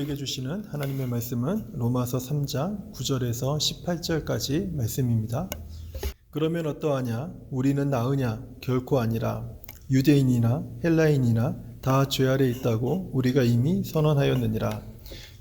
우리에게 주시는 하나님의 말씀은 로마서 3장 9절에서 18절까지 말씀입니다. 그러면 어떠하냐? 우리는 나으냐? 결코 아니라. 유대인이나 헬라인이나 다 죄 아래 있다고 우리가 이미 선언하였느니라.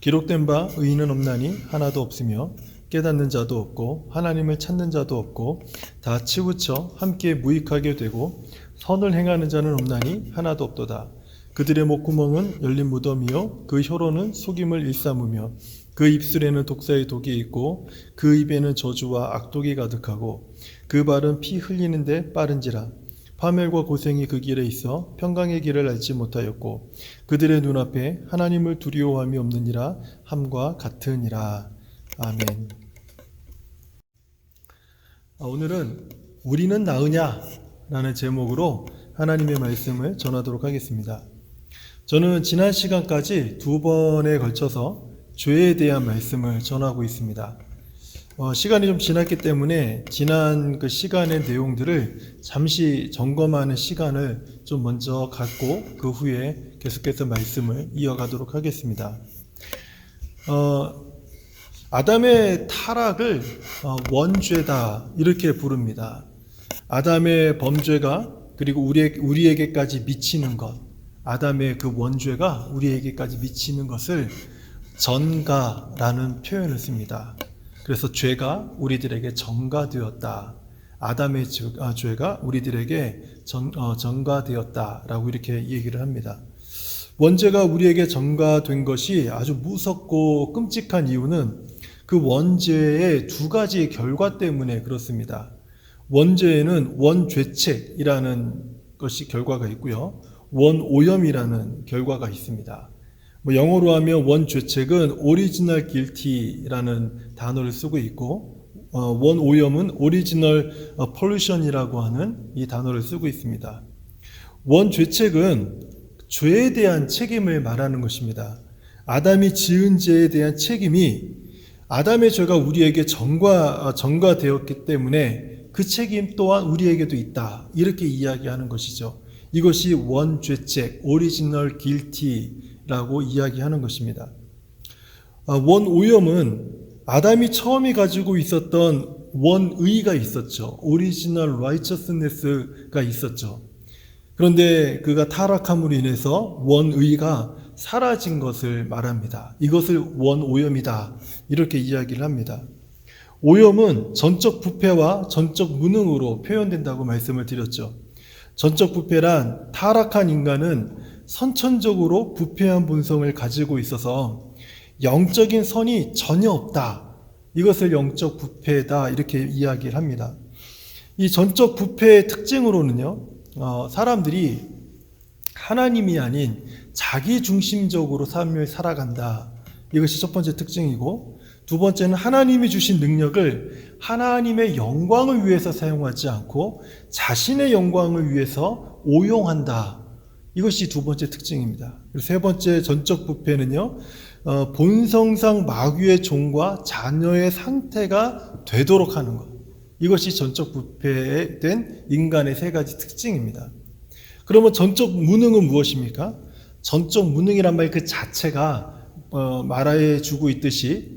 기록된 바 의인은 없나니 하나도 없으며 깨닫는 자도 없고 하나님을 찾는 자도 없고 다 치우쳐 함께 무익하게 되고 선을 행하는 자는 없나니 하나도 없도다. 그들의 목구멍은 열린 무덤이요 그 혀로는 속임을 일삼으며 그 입술에는 독사의 독이 있고 그 입에는 저주와 악독이 가득하고 그 발은 피 흘리는데 빠른지라. 파멸과 고생이 그 길에 있어 평강의 길을 알지 못하였고 그들의 눈앞에 하나님을 두려워함이 없느니라 함과 같으니라. 아멘. 오늘은 우리는 나으냐? 라는 제목으로 하나님의 말씀을 전하도록 하겠습니다. 저는 지난 시간까지 2번에 걸쳐서 죄에 대한 말씀을 전하고 있습니다. 시간이 좀 지났기 때문에 지난 그 시간의 내용들을 잠시 점검하는 시간을 좀 먼저 갖고 그 후에 계속해서 말씀을 이어가도록 하겠습니다. 아담의 타락을 원죄다 이렇게 부릅니다. 아담의 범죄가 그리고 우리에게까지 미치는 것, 아담의 그 원죄가 우리에게까지 미치는 것을 전가라는 표현을 씁니다. 그래서 죄가 우리들에게 전가되었다. 아담의 죄가 우리들에게 전가되었다라고 이렇게 얘기를 합니다. 원죄가 우리에게 전가된 것이 아주 무섭고 끔찍한 이유는 그 원죄의 두 가지 결과 때문에 그렇습니다. 원죄에는 원죄책이라는 것이 결과가 있고요. 원오염이라는 결과가 있습니다. 영어로 하면 원죄책은 original guilty라는 단어를 쓰고 있고 원오염은 original pollution이라고 하는 이 단어를 쓰고 있습니다. 원죄책은 죄에 대한 책임을 말하는 것입니다. 아담이 지은 죄에 대한 책임이 아담의 죄가 우리에게 전가되었기 때문에 그 책임 또한 우리에게도 있다. 이렇게 이야기하는 것이죠. 이것이 원죄책, original guilty라고 이야기하는 것입니다. 원오염은 아담이 처음에 가지고 있었던 원의가 있었죠. original righteousness가 있었죠. 그런데 그가 타락함으로 인해서 원의가 사라진 것을 말합니다. 이것을 원오염이다. 이렇게 이야기를 합니다. 오염은 전적 부패와 전적 무능으로 표현된다고 말씀을 드렸죠. 전적 부패란 타락한 인간은 선천적으로 부패한 본성을 가지고 있어서 영적인 선이 전혀 없다. 이것을 영적 부패다 이렇게 이야기를 합니다. 이 전적 부패의 특징으로는요, 사람들이 하나님이 아닌 자기 중심적으로 삶을 살아간다. 이것이 첫 번째 특징이고, 두 번째는 하나님이 주신 능력을 하나님의 영광을 위해서 사용하지 않고 자신의 영광을 위해서 오용한다. 이것이 두 번째 특징입니다. 그리고 세 번째 전적 부패는요, 본성상 마귀의 종과 자녀의 상태가 되도록 하는 것. 이것이 전적 부패된 인간의 세 가지 특징입니다. 그러면 전적 무능은 무엇입니까? 전적 무능이란 말 그 자체가 말해주고 있듯이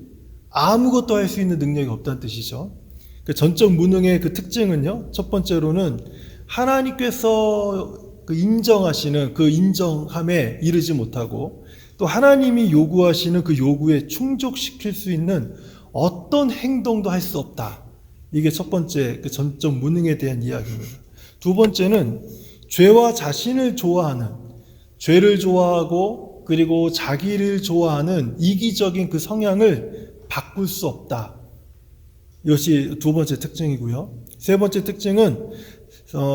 아무것도 할 수 있는 능력이 없다는 뜻이죠. 그 전적 무능의 그 특징은요, 첫 번째로는 하나님께서 그 인정하시는 그 인정함에 이르지 못하고 또 하나님이 요구하시는 그 요구에 충족시킬 수 있는 어떤 행동도 할 수 없다. 이게 첫 번째 그 전적 무능에 대한 이야기입니다. 두 번째는 죄와 자신을 좋아하는, 죄를 좋아하고 그리고 자기를 좋아하는 이기적인 그 성향을 바꿀 수 없다. 이것이 두 번째 특징이고요. 세 번째 특징은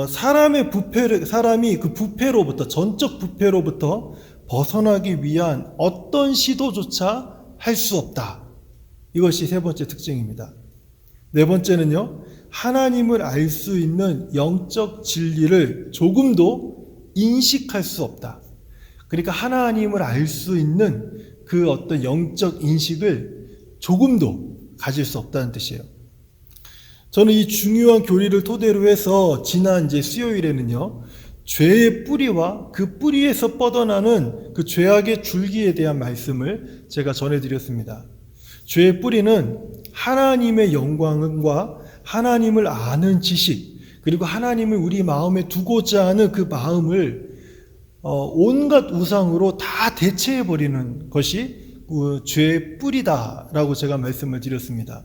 사람이 그 부패로부터, 전적 부패로부터 벗어나기 위한 어떤 시도조차 할 수 없다. 이것이 세 번째 특징입니다. 네 번째는요, 하나님을 알 수 있는 영적 진리를 조금도 인식할 수 없다. 그러니까 하나님을 알 수 있는 그 어떤 영적 인식을 조금도 가질 수 없다는 뜻이에요. 저는 이 중요한 교리를 토대로 해서 지난 수요일에는요, 죄의 뿌리와 그 뿌리에서 뻗어나는 그 죄악의 줄기에 대한 말씀을 제가 전해드렸습니다. 죄의 뿌리는 하나님의 영광과 하나님을 아는 지식, 그리고 하나님을 우리 마음에 두고자 하는 그 마음을 온갖 우상으로 다 대체해버리는 것이 죄의 뿌리다라고 제가 말씀을 드렸습니다.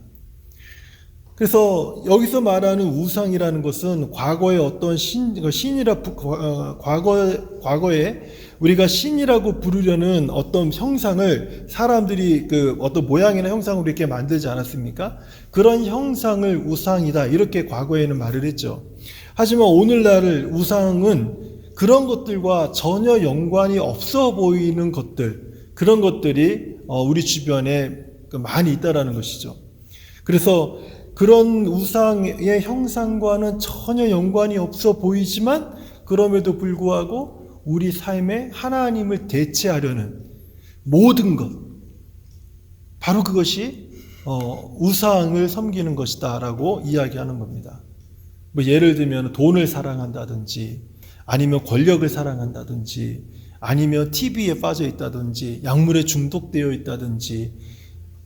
그래서 여기서 말하는 우상이라는 것은 과거에 어떤 과거에 우리가 신이라고 부르려는 어떤 형상을 사람들이 어떤 모양이나 형상으로 이렇게 만들지 않았습니까? 그런 형상을 우상이다, 이렇게 과거에는 말을 했죠. 하지만 오늘날 우상은 그런 것들과 전혀 연관이 없어 보이는 것들, 그런 것들이 우리 주변에 많이 있다라는 것이죠. 그래서 그런 우상의 형상과는 전혀 연관이 없어 보이지만 그럼에도 불구하고 우리 삶에 하나님을 대체하려는 모든 것, 바로 그것이 우상을 섬기는 것이다 라고 이야기하는 겁니다. 뭐 예를 들면 돈을 사랑한다든지, 아니면 권력을 사랑한다든지, 아니면 TV에 빠져 있다든지, 약물에 중독되어 있다든지,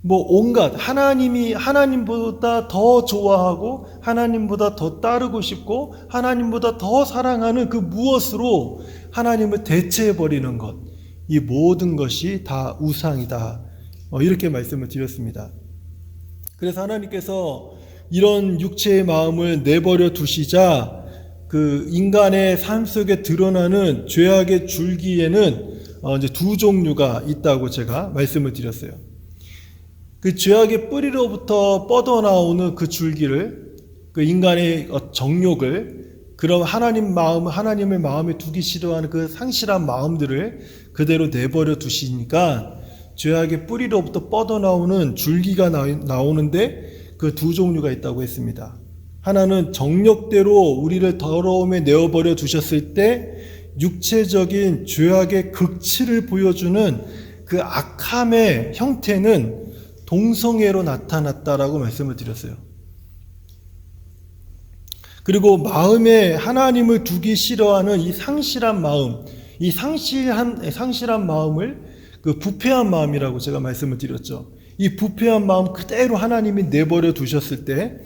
뭐 온갖 하나님보다 더 좋아하고 하나님보다 더 따르고 싶고 하나님보다 더 사랑하는 그 무엇으로 하나님을 대체해버리는 것, 이 모든 것이 다 우상이다, 이렇게 말씀을 드렸습니다. 그래서 하나님께서 이런 육체의 마음을 내버려 두시자 그 인간의 삶 속에 드러나는 죄악의 줄기에는 이제 두 종류가 있다고 제가 말씀을 드렸어요. 그 죄악의 뿌리로부터 뻗어나오는 그 줄기를, 그 인간의 정욕을, 그런 하나님을 마음에 두기 싫어하는 그 상실한 마음들을 그대로 내버려 두시니까 죄악의 뿌리로부터 뻗어나오는 줄기가 나오는데 그 두 종류가 있다고 했습니다. 하나는 정욕대로 우리를 더러움에 내어버려 두셨을 때 육체적인 죄악의 극치를 보여주는 그 악함의 형태는 동성애로 나타났다라고 말씀을 드렸어요. 그리고 마음에 하나님을 두기 싫어하는 이 상실한 마음, 이 상실한 마음을 그 부패한 마음이라고 제가 말씀을 드렸죠. 이 부패한 마음 그대로 하나님이 내버려 두셨을 때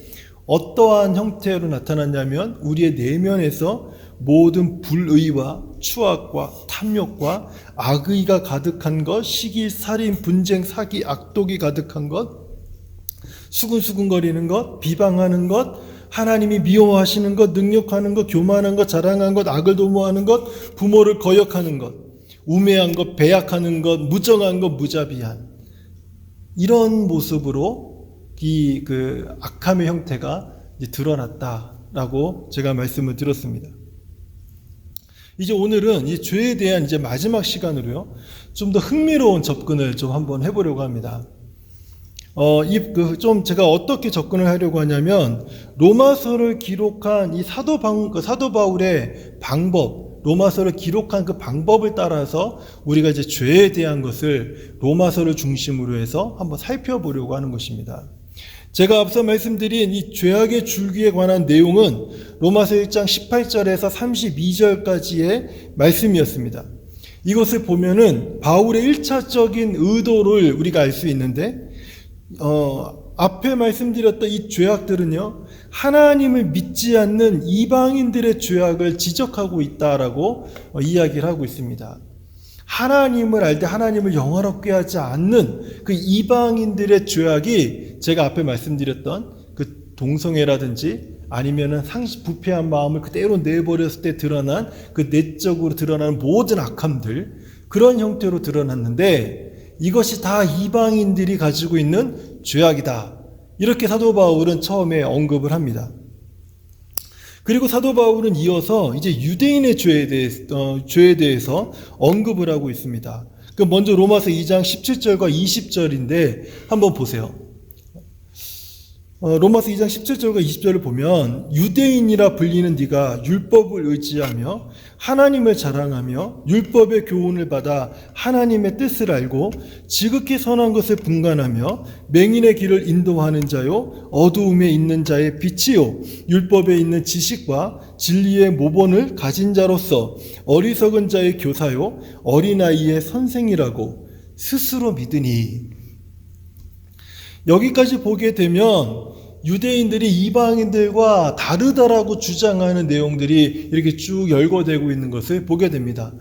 어떠한 형태로 나타났냐면 우리의 내면에서 모든 불의와 추악과 탐욕과 악의가 가득한 것, 시기, 살인, 분쟁, 사기, 악독이 가득한 것, 수근수근거리는 것, 비방하는 것, 하나님이 미워하시는 것, 능욕하는 것, 교만한 것, 자랑한 것, 악을 도모하는 것, 부모를 거역하는 것, 우매한 것, 배약하는 것, 무정한 것, 무자비한, 이런 모습으로 이 악함의 형태가 이제 드러났다라고 제가 말씀을 드렸습니다. 이제 오늘은 이 죄에 대한 이제 마지막 시간으로요, 좀 더 흥미로운 접근을 좀 한번 해보려고 합니다. 제가 어떻게 접근을 하려고 하냐면, 로마서를 기록한 이 사도 바울의 방법, 로마서를 기록한 그 방법을 따라서 우리가 이제 죄에 대한 것을 로마서를 중심으로 해서 한번 살펴보려고 하는 것입니다. 제가 앞서 말씀드린 이 죄악의 줄기에 관한 내용은 로마서 1장 18절에서 32절까지의 말씀이었습니다. 이것을 보면은 바울의 1차적인 의도를 우리가 알 수 있는데, 앞에 말씀드렸던 이 죄악들은요, 하나님을 믿지 않는 이방인들의 죄악을 지적하고 있다라고 이야기를 하고 있습니다. 하나님을 알 때 하나님을 영화롭게 하지 않는 그 이방인들의 죄악이 제가 앞에 말씀드렸던 그 동성애라든지 아니면은 부패한 마음을 그대로 내버렸을 때 드러난 그 내적으로 드러나는 모든 악함들, 그런 형태로 드러났는데 이것이 다 이방인들이 가지고 있는 죄악이다, 이렇게 사도 바울은 처음에 언급을 합니다. 그리고 사도 바울은 이어서 이제 유대인의 죄에 대해서 언급을 하고 있습니다. 먼저 로마서 2장 17절과 20절인데 한번 보세요. 로마서 2장 17절과 20절을 보면 유대인이라 불리는 네가 율법을 의지하며 하나님을 자랑하며 율법의 교훈을 받아 하나님의 뜻을 알고 지극히 선한 것을 분간하며 맹인의 길을 인도하는 자요 어두움에 있는 자의 빛이요 율법에 있는 지식과 진리의 모본을 가진 자로서 어리석은 자의 교사요 어린아이의 선생이라고 스스로 믿으니. 여기까지 보게 되면 유대인들이 이방인들과 다르다라고 주장하는 내용들이 이렇게 쭉 열거되고 있는 것을 보게 됩니다.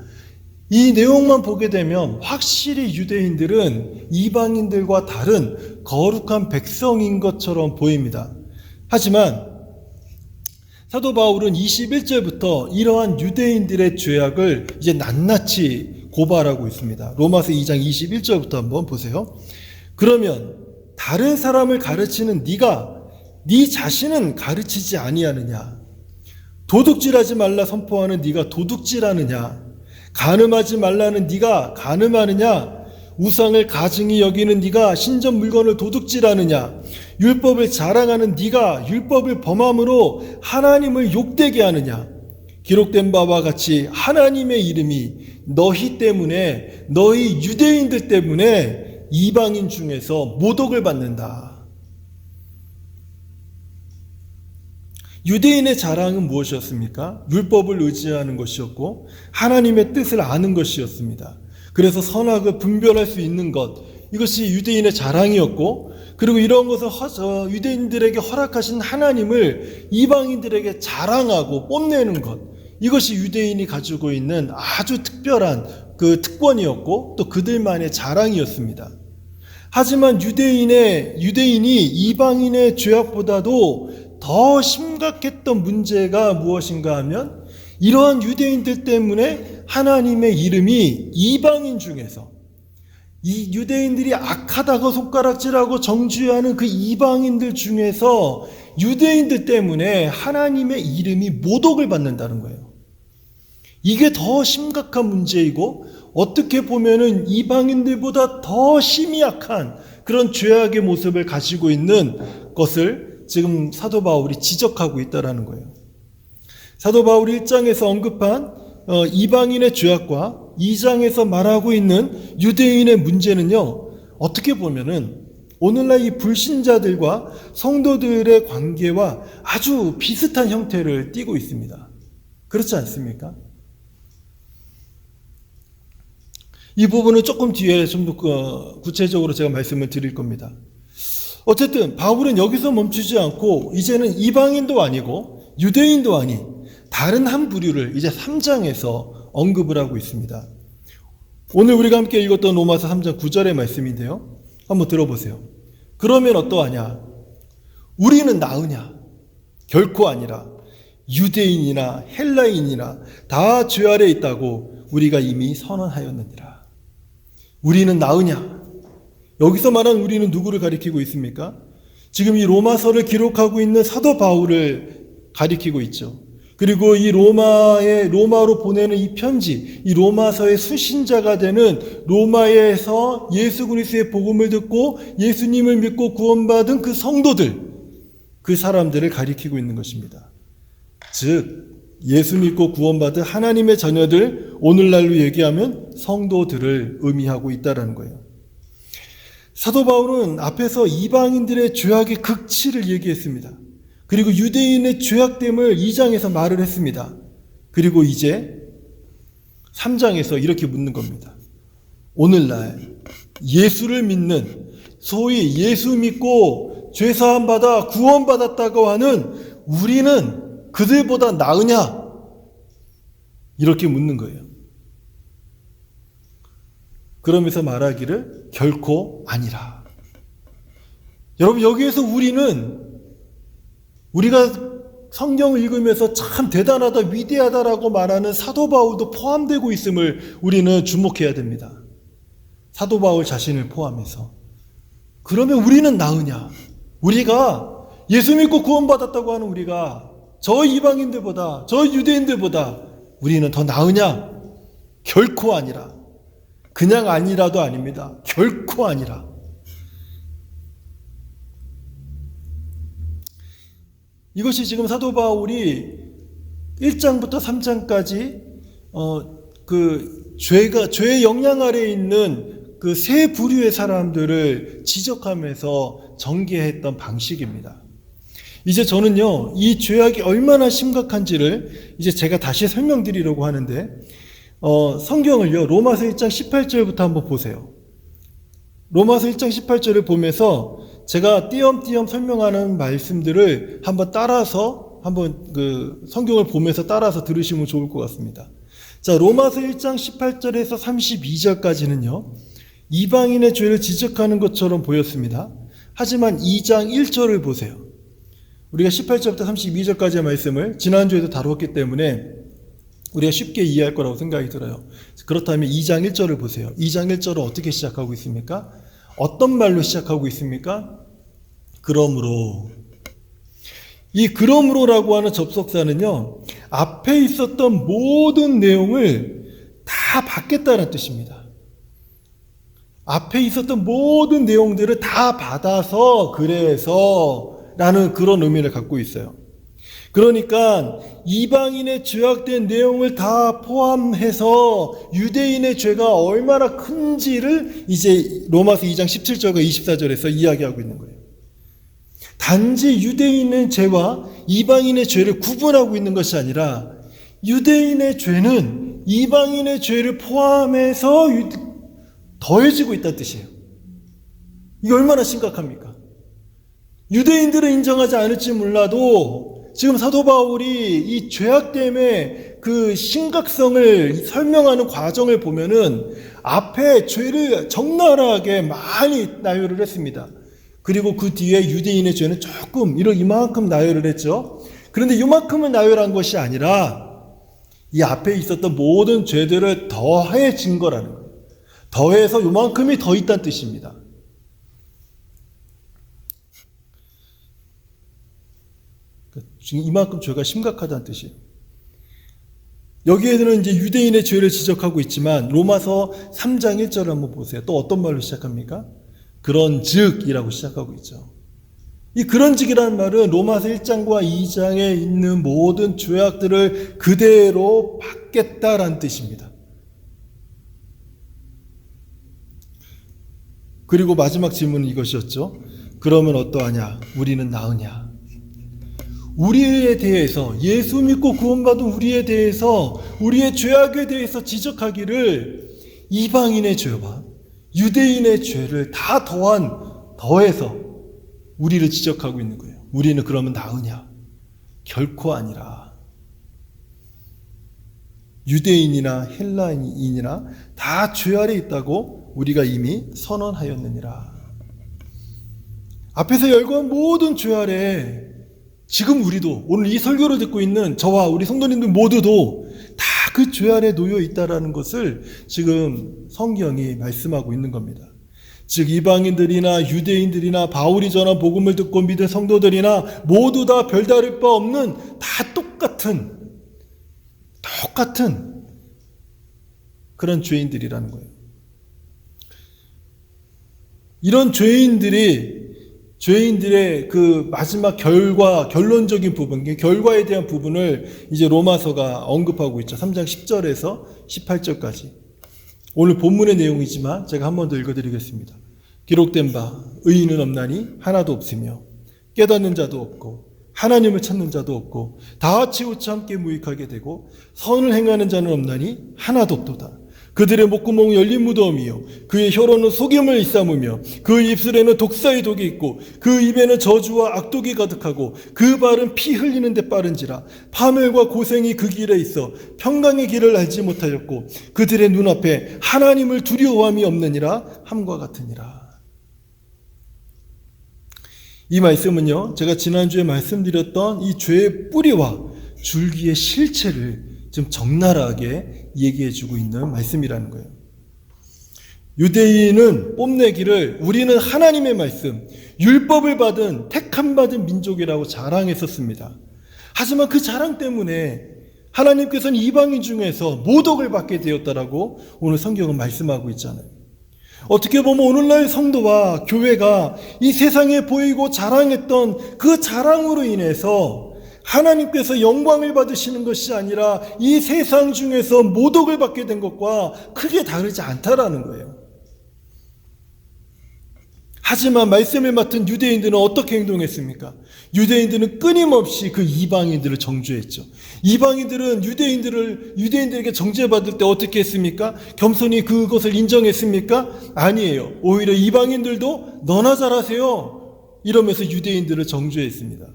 이 내용만 보게 되면 확실히 유대인들은 이방인들과 다른 거룩한 백성인 것처럼 보입니다. 하지만 사도 바울은 21절부터 이러한 유대인들의 죄악을 이제 낱낱이 고발하고 있습니다. 로마서 2장 21절부터 한번 보세요. 그러면 다른 사람을 가르치는 네가 네 자신은 가르치지 아니하느냐? 도둑질하지 말라 선포하는 네가 도둑질하느냐? 간음하지 말라는 네가 간음하느냐? 우상을 가증히 여기는 네가 신전 물건을 도둑질하느냐? 율법을 자랑하는 네가 율법을 범함으로 하나님을 욕되게 하느냐? 기록된 바와 같이 하나님의 이름이 너희 때문에 너희 유대인들 때문에 이방인 중에서 모독을 받는다. 유대인의 자랑은 무엇이었습니까? 율법을 의지하는 것이었고 하나님의 뜻을 아는 것이었습니다. 그래서 선악을 분별할 수 있는 것, 이것이 유대인의 자랑이었고, 그리고 이런 것을 유대인들에게 허락하신 하나님을 이방인들에게 자랑하고 뽐내는 것, 이것이 유대인이 가지고 있는 아주 특별한 그 특권이었고 또 그들만의 자랑이었습니다. 하지만 유대인이 이방인의 죄악보다도 더 심각했던 문제가 무엇인가 하면 이러한 유대인들 때문에 하나님의 이름이 이방인 중에서 이 유대인들이 악하다고 손가락질하고 정죄하는 그 이방인들 중에서 유대인들 때문에 하나님의 이름이 모독을 받는다는 거예요. 이게 더 심각한 문제이고 어떻게 보면은 이방인들보다 더 심히 악한 그런 죄악의 모습을 가지고 있는 것을 지금 사도 바울이 지적하고 있다는 거예요. 사도 바울이 1장에서 언급한 이방인의 죄악과 2장에서 말하고 있는 유대인의 문제는요, 어떻게 보면은 오늘날 이 불신자들과 성도들의 관계와 아주 비슷한 형태를 띠고 있습니다. 그렇지 않습니까? 이 부분은 조금 뒤에 좀 더 구체적으로 제가 말씀을 드릴 겁니다. 어쨌든 바울은 여기서 멈추지 않고 이제는 이방인도 아니고 유대인도 아닌 다른 한 부류를 이제 3장에서 언급을 하고 있습니다. 오늘 우리가 함께 읽었던 로마서 3장 9절의 말씀인데요. 한번 들어보세요. 그러면 어떠하냐? 우리는 나으냐? 결코 아니라 유대인이나 헬라인이나 다 죄 아래 있다고 우리가 이미 선언하였느니라. 우리는 나으냐? 여기서 말하는 우리는 누구를 가리키고 있습니까? 지금 이 로마서를 기록하고 있는 사도 바울을 가리키고 있죠. 그리고 이 로마로 보내는 이 편지, 이 로마서의 수신자가 되는 로마에서 예수 그리스도의 복음을 듣고 예수님을 믿고 구원받은 그 성도들, 그 사람들을 가리키고 있는 것입니다. 즉 예수 믿고 구원받은 하나님의 자녀들, 오늘날로 얘기하면 성도들을 의미하고 있다는 거예요. 사도 바울은 앞에서 이방인들의 죄악의 극치를 얘기했습니다. 그리고 유대인의 죄악됨을 2장에서 말을 했습니다. 그리고 이제 3장에서 이렇게 묻는 겁니다. 오늘날 예수를 믿는, 소위 예수 믿고 죄사함 받아 구원받았다고 하는 우리는 그들보다 나으냐? 이렇게 묻는 거예요. 그러면서 말하기를 결코 아니라. 여러분, 여기에서 우리가 성경을 읽으면서 참 대단하다, 위대하다라고 말하는 사도 바울도 포함되고 있음을 우리는 주목해야 됩니다. 사도 바울 자신을 포함해서. 그러면 우리는 나으냐? 우리가 예수 믿고 구원받았다고 하는 우리가 저 이방인들보다, 저 유대인들보다 우리는 더 나으냐? 결코 아니라. 그냥 아니라도 아닙니다. 결코 아니라. 이것이 지금 사도 바울이 1장부터 3장까지 죄의 영향 아래에 있는 그 세 부류의 사람들을 지적하면서 전개했던 방식입니다. 이제 저는요, 이 죄악이 얼마나 심각한지를 이제 제가 다시 설명드리려고 하는데, 성경을요, 로마서 1장 18절부터 한번 보세요. 로마서 1장 18절을 보면서 제가 띄엄띄엄 설명하는 말씀들을 한번 따라서, 성경을 보면서 따라서 들으시면 좋을 것 같습니다. 자, 로마서 1장 18절에서 32절까지는요, 이방인의 죄를 지적하는 것처럼 보였습니다. 하지만 2장 1절을 보세요. 우리가 18절부터 32절까지의 말씀을 지난주에도 다루었기 때문에 우리가 쉽게 이해할 거라고 생각이 들어요. 그렇다면 2장 1절을 보세요. 2장 1절은 어떻게 시작하고 있습니까? 어떤 말로 시작하고 있습니까? 그러므로. 이 그러므로라고 하는 접속사는요, 앞에 있었던 모든 내용을 다 받겠다는 뜻입니다. 앞에 있었던 모든 내용들을 다 받아서 그래서 라는 그런 의미를 갖고 있어요. 그러니까 이방인의 죄악된 내용을 다 포함해서 유대인의 죄가 얼마나 큰지를 이제 로마서 2장 17절과 24절에서 이야기하고 있는 거예요. 단지 유대인의 죄와 이방인의 죄를 구분하고 있는 것이 아니라 유대인의 죄는 이방인의 죄를 포함해서 더해지고 있다는 뜻이에요. 이게 얼마나 심각합니까? 유대인들은 인정하지 않을지 몰라도 지금 사도 바울이 이 죄악 때문에 그 심각성을 설명하는 과정을 보면은 앞에 죄를 적나라하게 많이 나열을 했습니다. 그리고 그 뒤에 유대인의 죄는 조금 이만큼 나열을 했죠. 그런데 이만큼을 나열한 것이 아니라 이 앞에 있었던 모든 죄들을 더해진 거라는 거예요. 더해서 요만큼이 더 있다는 뜻입니다. 지금 이만큼 죄가 심각하다는 뜻이에요. 여기에는 이제 유대인의 죄를 지적하고 있지만 로마서 3장 1절을 한번 보세요. 또 어떤 말로 시작합니까? 그런즉이라고 시작하고 있죠. 이 그런즉이라는 말은 로마서 1장과 2장에 있는 모든 죄악들을 그대로 받겠다라는 뜻입니다. 그리고 마지막 질문은 이것이었죠. 그러면 어떠하냐? 우리는 나으냐? 우리에 대해서, 예수 믿고 구원받은 우리에 대해서, 우리의 죄악에 대해서 지적하기를 이방인의 죄와 유대인의 죄를 다 더해서 우리를 지적하고 있는 거예요. 우리는 그러면 나으냐? 결코 아니라. 유대인이나 헬라인이나 다 죄 아래 있다고 우리가 이미 선언하였느니라. 앞에서 열거한 모든 죄 아래 지금 우리도 오늘 이 설교를 듣고 있는 저와 우리 성도님들 모두도 다 그 죄 아래 놓여 있다라는 것을 지금 성경이 말씀하고 있는 겁니다. 즉 이방인들이나 유대인들이나 바울이 전한 복음을 듣고 믿은 성도들이나 모두 다 별다를 바 없는 다 똑같은 그런 죄인들이라는 거예요. 이런 죄인들의 그 마지막 결론적인 부분, 결과에 대한 부분을 이제 로마서가 언급하고 있죠. 3장 10절에서 18절까지. 오늘 본문의 내용이지만 제가 한 번 더 읽어드리겠습니다. 기록된 바 의인은 없나니 하나도 없으며 깨닫는 자도 없고 하나님을 찾는 자도 없고 다 치우쳐 함께 무익하게 되고 선을 행하는 자는 없나니 하나도 없도다. 그들의 목구멍은 열린 무덤이요 그의 혀로는 속임을 일삼으며 그 입술에는 독사의 독이 있고 그 입에는 저주와 악독이 가득하고 그 발은 피 흘리는 데 빠른지라 파멸과 고생이 그 길에 있어 평강의 길을 알지 못하였고 그들의 눈앞에 하나님을 두려워함이 없느니라 함과 같으니라. 이 말씀은요, 제가 지난주에 말씀드렸던 이 죄의 뿌리와 줄기의 실체를 좀 적나라하게 얘기해주고 있는 말씀이라는 거예요. 유대인은 뽐내기를 우리는 하나님의 말씀, 율법을 받은 택함받은 민족이라고 자랑했었습니다. 하지만 그 자랑 때문에 하나님께서는 이방인 중에서 모독을 받게 되었다라고 오늘 성경은 말씀하고 있잖아요. 어떻게 보면 오늘날 성도와 교회가 이 세상에 보이고 자랑했던 그 자랑으로 인해서 하나님께서 영광을 받으시는 것이 아니라 이 세상 중에서 모독을 받게 된 것과 크게 다르지 않다라는 거예요. 하지만 말씀을 맡은 유대인들은 어떻게 행동했습니까? 유대인들은 끊임없이 그 이방인들을 정죄했죠. 이방인들은 유대인들에게 정죄받을 때 어떻게 했습니까? 겸손히 그것을 인정했습니까? 아니에요. 오히려 이방인들도 너나 잘하세요 이러면서 유대인들을 정죄했습니다.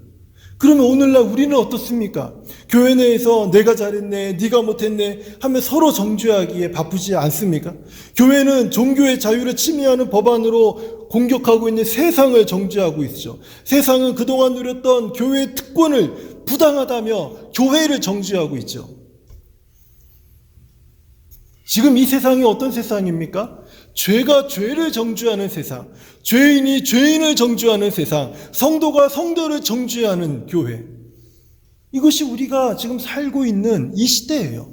그러면 오늘날 우리는 어떻습니까? 교회 내에서 내가 잘했네, 네가 못했네 하면 서로 정죄하기에 바쁘지 않습니까? 교회는 종교의 자유를 침해하는 법안으로 공격하고 있는 세상을 정죄하고 있죠. 세상은 그동안 누렸던 교회의 특권을 부당하다며 교회를 정죄하고 있죠. 지금 이 세상이 어떤 세상입니까? 죄가 죄를 정죄하는 세상, 죄인이 죄인을 정죄하는 세상, 성도가 성도를 정죄하는 교회. 이것이 우리가 지금 살고 있는 이 시대예요.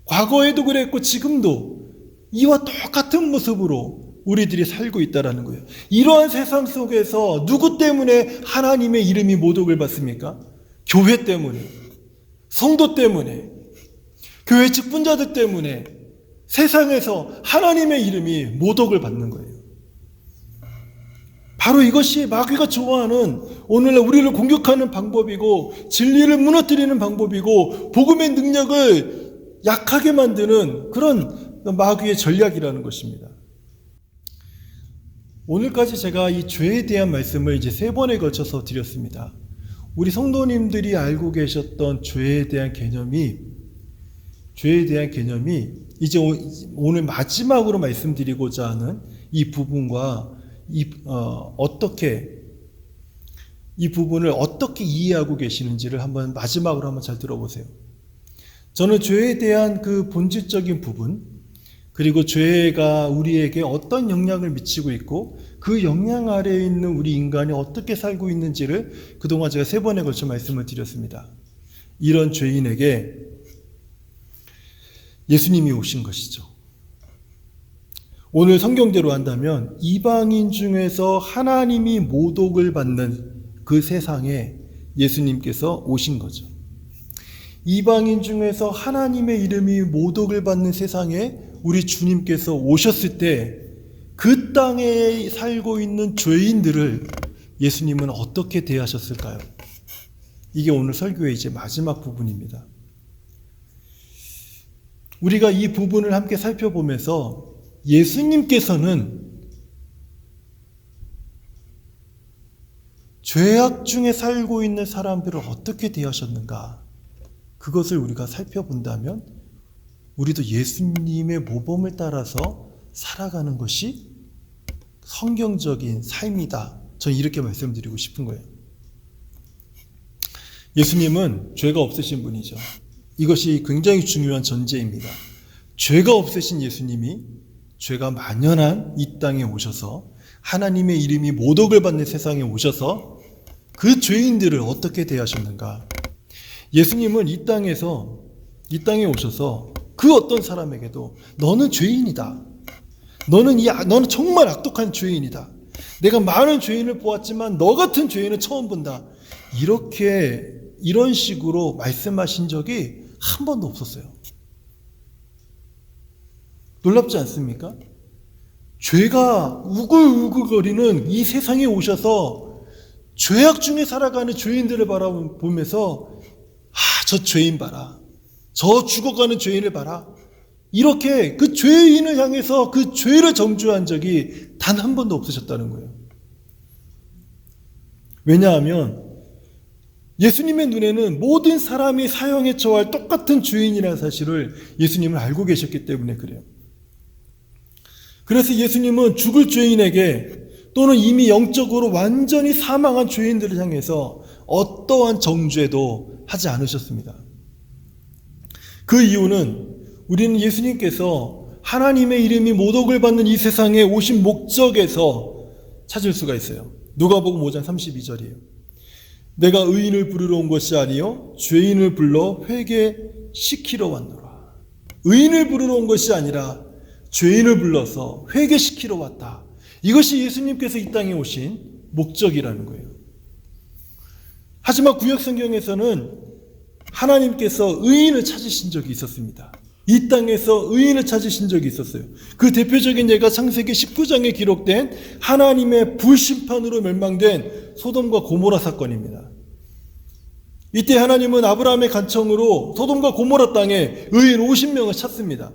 과거에도 그랬고 지금도 이와 똑같은 모습으로 우리들이 살고 있다는 거예요. 이러한 세상 속에서 누구 때문에 하나님의 이름이 모독을 받습니까? 교회 때문에, 성도 때문에, 교회 직분자들 때문에 세상에서 하나님의 이름이 모독을 받는 거예요. 바로 이것이 마귀가 좋아하는 오늘날 우리를 공격하는 방법이고 진리를 무너뜨리는 방법이고 복음의 능력을 약하게 만드는 그런 마귀의 전략이라는 것입니다. 오늘까지 제가 이 죄에 대한 말씀을 이제 3번에 걸쳐서 드렸습니다. 우리 성도님들이 알고 계셨던 죄에 대한 개념이 이제 오늘 마지막으로 말씀드리고자 하는 이 부분과 이 부분을 어떻게 이해하고 계시는지를 마지막으로 한번 잘 들어보세요. 저는 죄에 대한 그 본질적인 부분, 그리고 죄가 우리에게 어떤 영향을 미치고 있고 그 영향 아래에 있는 우리 인간이 어떻게 살고 있는지를 그동안 제가 3번에 걸쳐 말씀을 드렸습니다. 이런 죄인에게 예수님이 오신 것이죠. 오늘 성경대로 한다면 이방인 중에서 하나님이 모독을 받는 그 세상에 예수님께서 오신 거죠. 이방인 중에서 하나님의 이름이 모독을 받는 세상에 우리 주님께서 오셨을 때 그 땅에 살고 있는 죄인들을 예수님은 어떻게 대하셨을까요? 이게 오늘 설교의 이제 마지막 부분입니다. 우리가 이 부분을 함께 살펴보면서 예수님께서는 죄악 중에 살고 있는 사람들을 어떻게 대하셨는가? 그것을 우리가 살펴본다면 우리도 예수님의 모범을 따라서 살아가는 것이 성경적인 삶이다. 저는 이렇게 말씀드리고 싶은 거예요. 예수님은 죄가 없으신 분이죠. 이것이 굉장히 중요한 전제입니다. 죄가 없으신 예수님이 죄가 만연한 이 땅에 오셔서 하나님의 이름이 모독을 받는 세상에 오셔서 그 죄인들을 어떻게 대하셨는가? 예수님은 이 땅에 오셔서 그 어떤 사람에게도 너는 죄인이다. 너는 정말 악독한 죄인이다. 내가 많은 죄인을 보았지만 너 같은 죄인은 처음 본다. 이런 식으로 말씀하신 적이 한 번도 없었어요. 놀랍지 않습니까? 죄가 우글우글거리는 이 세상에 오셔서 죄악 중에 살아가는 죄인들을 바라보면서 저 죄인 봐라. 저 죽어가는 죄인을 봐라. 이렇게 그 죄인을 향해서 그 죄를 정죄한 적이 단 한 번도 없으셨다는 거예요. 왜냐하면 예수님의 눈에는 모든 사람이 사형에 처할 똑같은 죄인이라는 사실을 예수님은 알고 계셨기 때문에 그래요. 그래서 예수님은 죽을 죄인에게 또는 이미 영적으로 완전히 사망한 죄인들을 향해서 어떠한 정죄도 하지 않으셨습니다. 그 이유는 우리는 예수님께서 하나님의 이름이 모독을 받는 이 세상에 오신 목적에서 찾을 수가 있어요. 누가복음 5장 32절이에요. 내가 의인을 부르러 온 것이 아니요 죄인을 불러 회개시키러 왔노라. 의인을 부르러 온 것이 아니라 죄인을 불러서 회개시키러 왔다. 이것이 예수님께서 이 땅에 오신 목적이라는 거예요. 하지만 구약성경에서는 하나님께서 의인을 찾으신 적이 있었습니다. 이 땅에서 의인을 찾으신 적이 있었어요. 그 대표적인 예가 창세기 19장에 기록된 하나님의 불심판으로 멸망된 소돔과 고모라 사건입니다. 이때 하나님은 아브라함의 간청으로 소돔과 고모라 땅에 의인 50명을 찾습니다.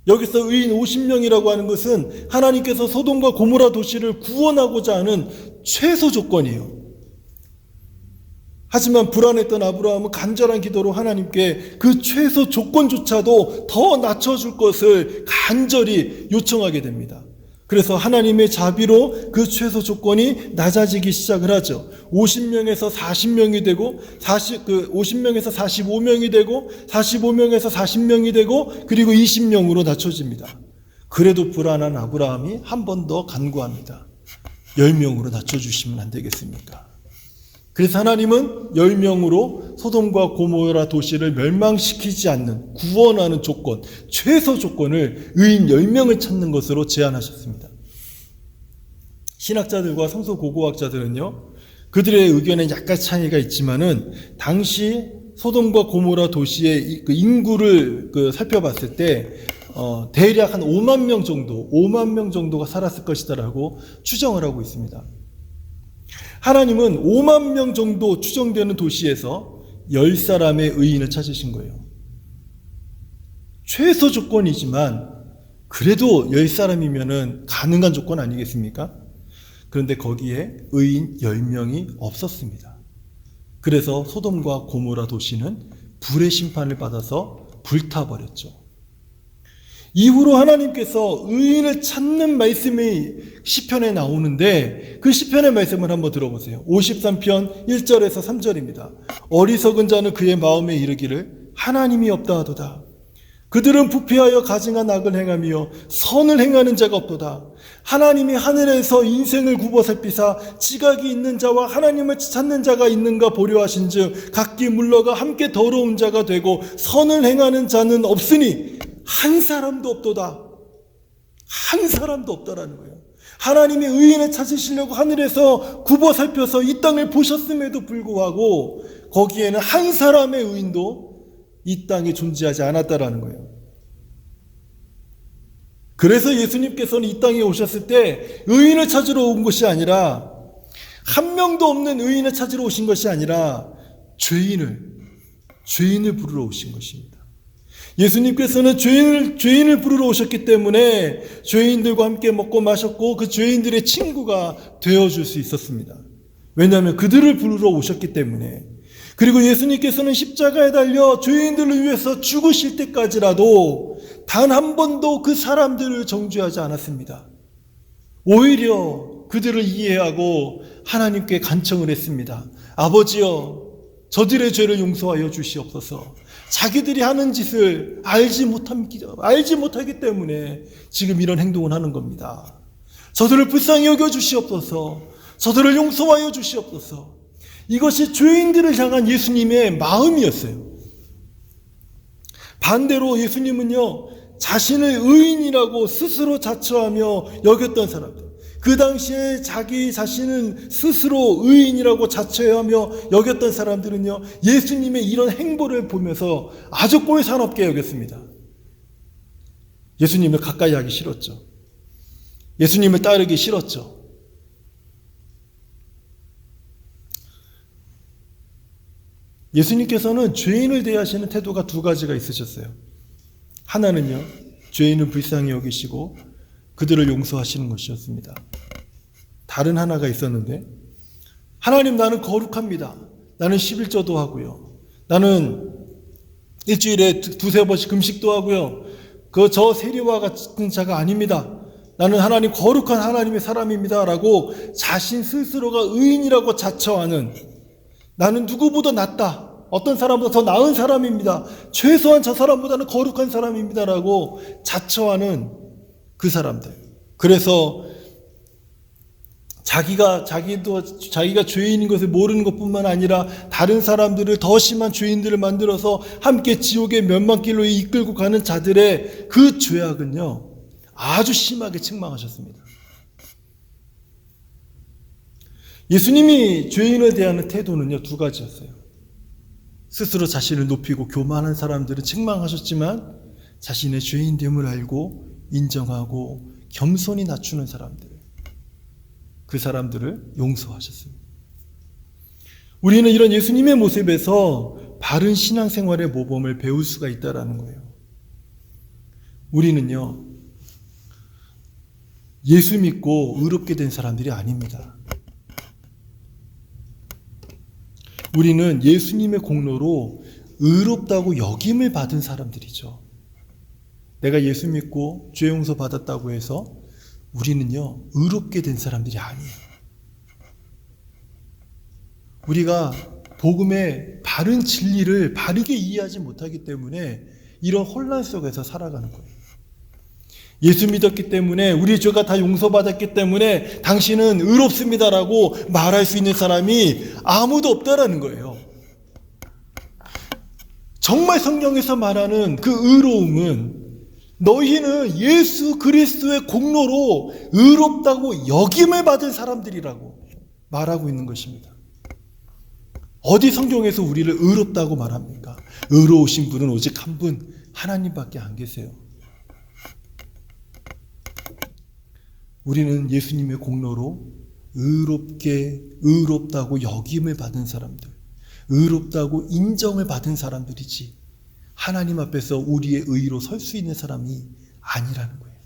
여기서 의인 50명이라고 하는 것은 하나님께서 소돔과 고모라 도시를 구원하고자 하는 최소 조건이에요. 하지만 불안했던 아브라함은 간절한 기도로 하나님께 그 최소 조건조차도 더 낮춰줄 것을 간절히 요청하게 됩니다. 그래서 하나님의 자비로 그 최소 조건이 낮아지기 시작을 하죠. 50명에서 40명이 되고 50명에서 45명이 되고 45명에서 40명이 되고 그리고 20명으로 낮춰집니다. 그래도 불안한 아브라함이 한 번 더 간구합니다. 10명으로 낮춰주시면 안 되겠습니까? 그래서 하나님은 10명으로 소돔과 고모라 도시를 멸망시키지 않는 구원하는 조건, 최소 조건을 의인 10명을 찾는 것으로 제안하셨습니다. 신학자들과 성서고고학자들은요, 그들의 의견에 약간 차이가 있지만은 당시 소돔과 고모라 도시의 그 인구를 살펴봤을 때 대략 한 5만 명 정도가 살았을 것이다라고 추정을 하고 있습니다. 하나님은 5만 명 정도 추정되는 도시에서 10사람의 의인을 찾으신 거예요. 최소 조건이지만 그래도 10사람이면은 가능한 조건 아니겠습니까? 그런데 거기에 의인 10명이 없었습니다. 그래서 소돔과 고모라 도시는 불의 심판을 받아서 불타버렸죠. 이후로 하나님께서 의인을 찾는 말씀이 시편에 나오는데 그 시편의 말씀을 한번 들어보세요. 53편 1절에서 3절입니다. 어리석은 자는 그의 마음에 이르기를 하나님이 없다 하도다. 그들은 부패하여 가증한 악을 행하며 선을 행하는 자가 없도다. 하나님이 하늘에서 인생을 굽어 살피사 지각이 있는 자와 하나님을 찾는 자가 있는가 보려 하신즉 각기 물러가 함께 더러운 자가 되고 선을 행하는 자는 없으니 한 사람도 없도다. 한 사람도 없다라는 거예요. 하나님이 의인을 찾으시려고 하늘에서 굽어 살펴서 이 땅을 보셨음에도 불구하고 거기에는 한 사람의 의인도 이 땅에 존재하지 않았다라는 거예요. 그래서 예수님께서는 이 땅에 오셨을 때 의인을 찾으러 온 것이 아니라 한 명도 없는 의인을 찾으러 오신 것이 아니라 죄인을 부르러 오신 것입니다. 예수님께서는 죄인을 부르러 오셨기 때문에 죄인들과 함께 먹고 마셨고 그 죄인들의 친구가 되어줄 수 있었습니다. 왜냐하면 그들을 부르러 오셨기 때문에. 그리고 예수님께서는 십자가에 달려 죄인들을 위해서 죽으실 때까지라도 단 한 번도 그 사람들을 정죄하지 않았습니다. 오히려 그들을 이해하고 하나님께 간청을 했습니다. 아버지여, 저들의 죄를 용서하여 주시옵소서. 자기들이 하는 짓을 알지 못하기 때문에 지금 이런 행동을 하는 겁니다. 저들을 불쌍히 여겨 주시옵소서. 저들을 용서하여 주시옵소서. 이것이 죄인들을 향한 예수님의 마음이었어요. 반대로 예수님은요, 자신을 의인이라고 스스로 자처하며 여겼던 사람들, 그 당시에 자기 자신은 스스로 의인이라고 자처하며 여겼던 사람들은요, 예수님의 이런 행보를 보면서 아주 꼴사납게 여겼습니다. 예수님을 가까이 하기 싫었죠. 예수님을 따르기 싫었죠. 예수님께서는 죄인을 대하시는 태도가 두 가지가 있으셨어요. 하나는요, 죄인을 불쌍히 여기시고 그들을 용서하시는 것이었습니다. 다른 하나가 있었는데, 하나님, 나는 거룩합니다. 나는 11조도 하고요. 나는 일주일에 두세 번씩 금식도 하고요. 저 세리와 같은 자가 아닙니다. 나는 하나님, 거룩한 하나님의 사람입니다. 라고 자신 스스로가 의인이라고 자처하는, 나는 누구보다 낫다. 어떤 사람보다 더 나은 사람입니다. 최소한 저 사람보다는 거룩한 사람입니다. 라고 자처하는 그 사람들. 그래서 자기가 죄인인 것을 모르는 것뿐만 아니라 다른 사람들을 더 심한 죄인들을 만들어서 함께 지옥의 멸망길로 이끌고 가는 자들의 그 죄악은요, 아주 심하게 책망하셨습니다. 예수님이 죄인에 대한 태도는요, 두 가지였어요. 스스로 자신을 높이고 교만한 사람들은 책망하셨지만 자신의 죄인됨을 알고 인정하고 겸손히 낮추는 사람들, 그 사람들을 용서하셨습니다. 우리는 이런 예수님의 모습에서 바른 신앙생활의 모범을 배울 수가 있다는 거예요. 우리는요, 예수 믿고 의롭게 된 사람들이 아닙니다. 우리는 예수님의 공로로 의롭다고 여김을 받은 사람들이죠. 내가 예수 믿고 죄 용서 받았다고 해서 우리는요, 의롭게 된 사람들이 아니에요. 우리가 복음의 바른 진리를 바르게 이해하지 못하기 때문에 이런 혼란 속에서 살아가는 거예요. 예수 믿었기 때문에, 우리 죄가 다 용서받았기 때문에 당신은 의롭습니다라고 말할 수 있는 사람이 아무도 없다라는 거예요. 정말 성경에서 말하는 그 의로움은 너희는 예수 그리스도의 공로로 의롭다고 여김을 받은 사람들이라고 말하고 있는 것입니다. 어디 성경에서 우리를 의롭다고 말합니까? 의로우신 분은 오직 한 분, 하나님밖에 안 계세요. 우리는 예수님의 공로로 의롭다고 여김을 받은 사람들, 의롭다고 인정을 받은 사람들이지 하나님 앞에서 우리의 의로 설 수 있는 사람이 아니라는 거예요.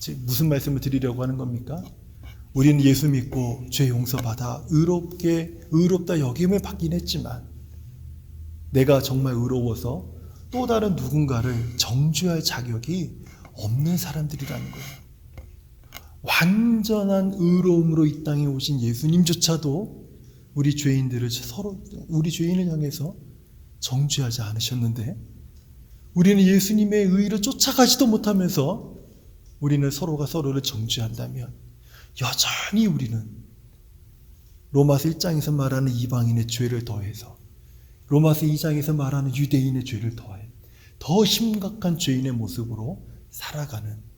즉 무슨 말씀을 드리려고 하는 겁니까? 우리는 예수 믿고 죄 용서받아 의롭다 여김을 받긴 했지만 내가 정말 의로워서 또 다른 누군가를 정죄할 자격이 없는 사람들이라는 거예요. 완전한 의로움으로 이 땅에 오신 예수님조차도 우리 죄인을 향해서 정죄하지 않으셨는데 우리는 예수님의 의를 쫓아가지도 못하면서 우리는 서로가 서로를 정죄한다면 여전히 우리는 로마서 1장에서 말하는 이방인의 죄를 더해서 로마서 2장에서 말하는 유대인의 죄를 더해 더 심각한 죄인의 모습으로 살아가는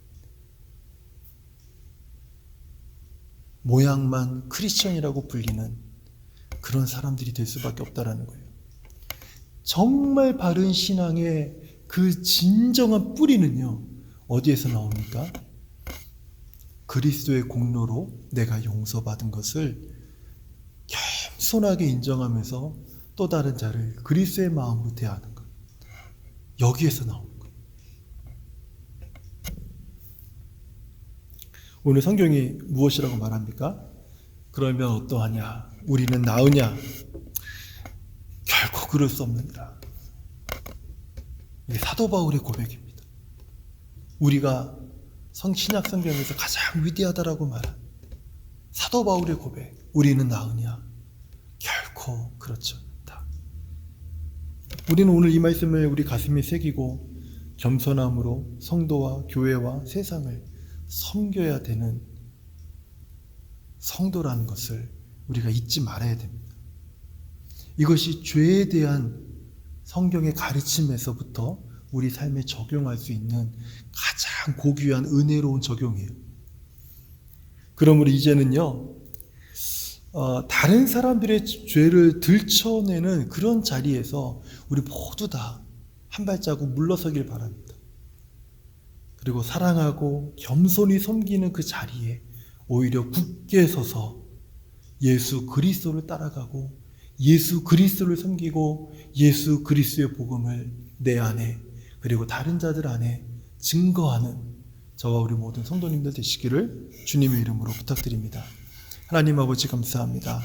모양만 크리스천이라고 불리는 그런 사람들이 될 수밖에 없다라는 거예요. 정말 바른 신앙의 그 진정한 뿌리는요, 어디에서 나옵니까? 그리스도의 공로로 내가 용서받은 것을 겸손하게 인정하면서 또 다른 자를 그리스도의 마음으로 대하는 것. 여기에서 나오는 거예요. 오늘 성경이 무엇이라고 말합니까? 그러면 어떠하냐? 우리는 나으냐? 결코 그럴 수 없느니라. 이게 사도 바울의 고백입니다. 우리가 신약 성경에서 가장 위대하다라고 말한 사도 바울의 고백. 우리는 나으냐? 결코 그렇지 않다. 우리는 오늘 이 말씀을 우리 가슴에 새기고 겸손함으로 성도와 교회와 세상을 섬겨야 되는 성도라는 것을 우리가 잊지 말아야 됩니다. 이것이 죄에 대한 성경의 가르침에서부터 우리 삶에 적용할 수 있는 가장 고귀한 은혜로운 적용이에요. 그러므로 이제는요, 다른 사람들의 죄를 들춰내는 그런 자리에서 우리 모두 다 한 발자국 물러서길 바랍니다. 그리고 사랑하고 겸손히 섬기는 그 자리에 오히려 굳게 서서 예수 그리스도를 따라가고 예수 그리스도를 섬기고 예수 그리스도의 복음을 내 안에 그리고 다른 자들 안에 증거하는 저와 우리 모든 성도님들 되시기를 주님의 이름으로 부탁드립니다. 하나님 아버지 감사합니다.